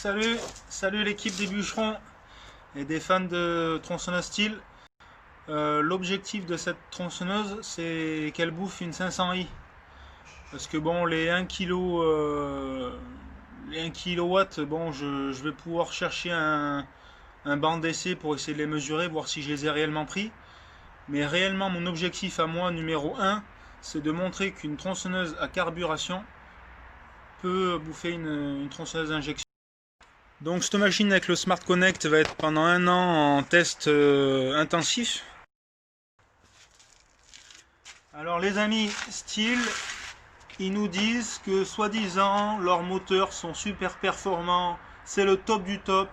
Salut l'équipe des bûcherons et des fans de tronçonneuse style. L'objectif de cette tronçonneuse, c'est qu'elle bouffe une 500i. Parce que bon, les 1 kg, les 1 kW, bon, je vais pouvoir chercher un banc d'essai pour essayer de les mesurer, voir si je les ai réellement pris. Mais réellement, mon objectif à moi, numéro 1, c'est de montrer qu'une tronçonneuse à carburation peut bouffer une tronçonneuse d'injection. Donc cette machine avec le Smart Connect va être pendant 1 an en test intensif. Alors les amis Stihl, ils nous disent que soi-disant leurs moteurs sont super performants, c'est le top du top,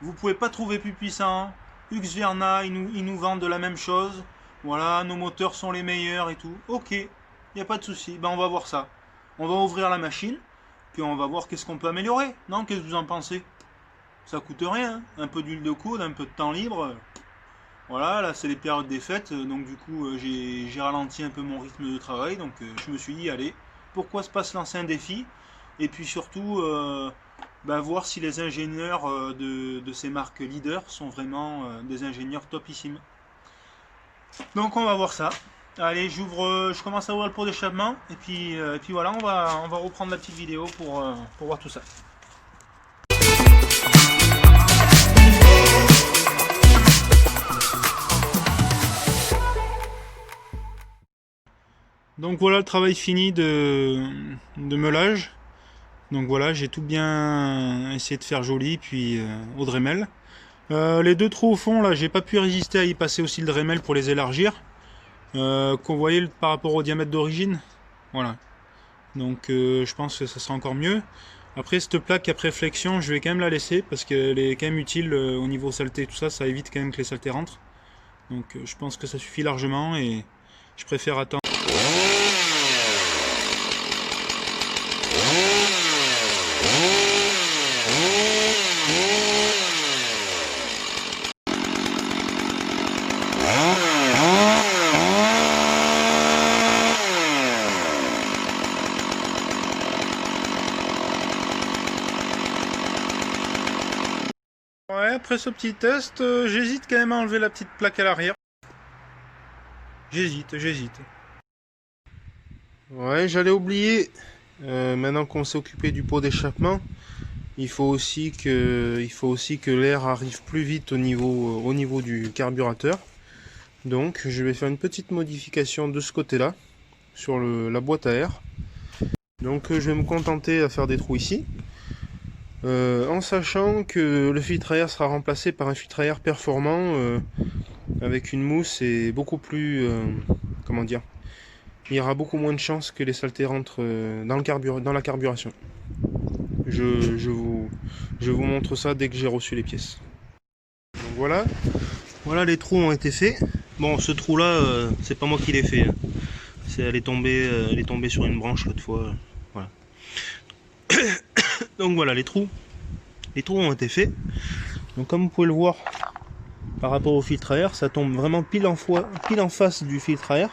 vous pouvez pas trouver plus puissant. Husqvarna, ils nous vendent de la même chose, voilà, nos moteurs sont les meilleurs et tout. Ok, il n'y a pas de souci, ben on va voir ça. On va ouvrir la machine, puis on va voir qu'est-ce qu'on peut améliorer. Non, qu'est-ce que vous en pensez? Ça coûte rien, hein. Un peu d'huile de coude, un peu de temps libre. Voilà, là c'est les périodes des fêtes, donc du coup j'ai ralenti un peu mon rythme de travail, donc je me suis dit allez, pourquoi pas se lancer un défi, et puis surtout voir si les ingénieurs de ces marques leaders sont vraiment des ingénieurs topissimes. Donc on va voir ça. Allez, je commence à ouvrir le pot d'échappement, et puis voilà, on va reprendre la petite vidéo pour voir tout ça. Donc voilà le travail fini de meulage. Donc voilà, j'ai tout bien essayé de faire joli, puis au Dremel. Les deux trous au fond, là, j'ai pas pu résister à y passer aussi le Dremel pour les élargir. Qu'on voyait par rapport au diamètre d'origine. Voilà. Donc je pense que ça sera encore mieux. Après cette plaque après flexion, je vais quand même la laisser parce qu'elle est quand même utile au niveau saleté, tout ça, ça évite quand même que les saletés rentrent. Donc je pense que ça suffit largement et je préfère attendre. Ouais, après ce petit test, j'hésite quand même à enlever la petite plaque à l'arrière. J'hésite. Ouais, j'allais oublier. Maintenant qu'on s'est occupé du pot d'échappement, il faut aussi que l'air arrive plus vite au niveau du carburateur. Donc, je vais faire une petite modification de ce côté-là, sur la boîte à air. Donc, je vais me contenter à faire des trous ici. En sachant que le filtre à air sera remplacé par un filtre à air performant avec une mousse et beaucoup plus comment dire, il y aura beaucoup moins de chances que les saletés rentrent dans la carburation. Je vous montre ça dès que j'ai reçu les pièces. Donc voilà, les trous ont été faits. Bon, ce trou là c'est pas moi qui l'ai fait, hein. Elle est tombée sur une branche l'autre fois, voilà. Donc voilà, les trous ont été faits. Donc comme vous pouvez le voir par rapport au filtre à air, ça tombe vraiment pile en face du filtre à air.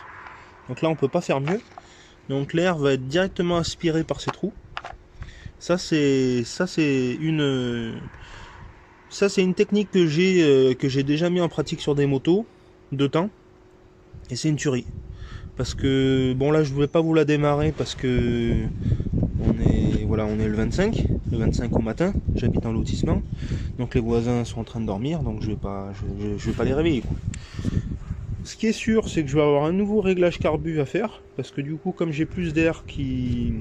Donc là on peut pas faire mieux. Donc l'air va être directement aspiré par ces trous. Ça c'est une technique que j'ai déjà mis en pratique sur des motos de temps, et c'est une tuerie. Parce que bon, là je voulais pas vous la démarrer parce que on est le 25 au matin, j'habite en lotissement, donc les voisins sont en train de dormir, donc je vais pas les réveiller, quoi. Ce qui est sûr, c'est que je vais avoir un nouveau réglage carbu à faire, parce que du coup, comme j'ai plus d'air qui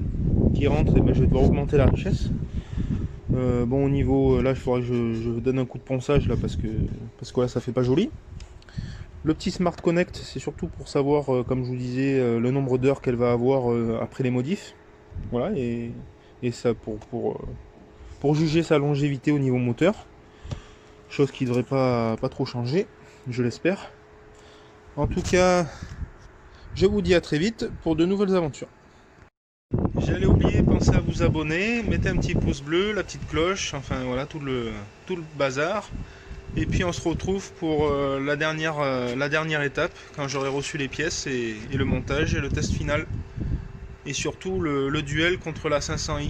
rentre, et ben, je vais devoir augmenter la richesse. Bon, au niveau, là il faudrait que je donne un coup de ponçage là, parce que là ça fait pas joli. Le petit Smart Connect, c'est surtout pour savoir, comme je vous disais, le nombre d'heures qu'elle va avoir après les modifs. Voilà, et ça pour juger sa longévité au niveau moteur. Chose qui ne devrait pas trop changer, je l'espère. En tout cas, je vous dis à très vite pour de nouvelles aventures. J'allais oublier, pensez à vous abonner, mettez un petit pouce bleu, la petite cloche, enfin voilà, tout le bazar. Et puis on se retrouve pour la dernière étape, quand j'aurai reçu les pièces et le montage et le test final. Et surtout le duel contre la 500i.